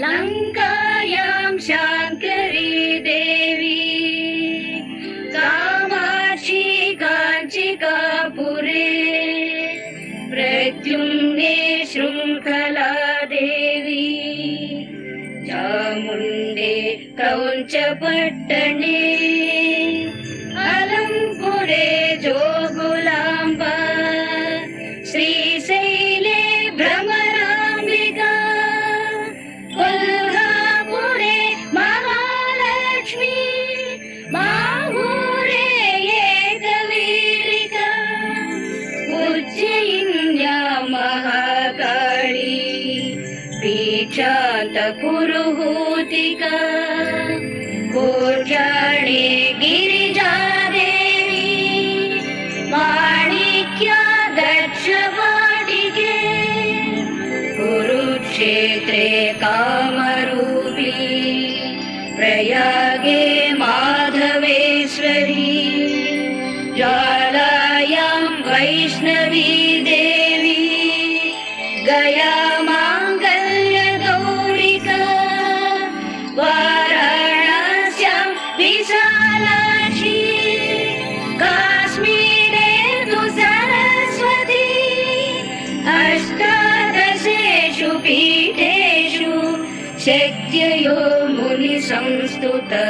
लङ्कायां शाङ्करी देवी कामाक्षी काञ्चिकापुरे प्रद्युम्ने शृङ्खला देवी चामुण्डे क्रौञ्चपट्टणे अलम्पुरे जोगुलाम्बा श्रीशैले भ्रमराम्बिका कोल्हापुरे महालक्ष्मी माहूरे एकवीरिका उज्जयिन्या महाकाली पीठान्तपुरुहूतिका कोट्याणे गिरिजादेवी माणिक्या दक्षवाटिके कुरुक्षेत्रे कामरूपी प्रयागे माधवेश्वरी ज्वालायां वैष्णवी देवी गया माङ्गल्यगौरिका वाराणस्यां विशालाक्षी काश्मीरे तु सरस्वती अष्टादशेषु पीठेषु शक्ययो मुनिसंस्तुता।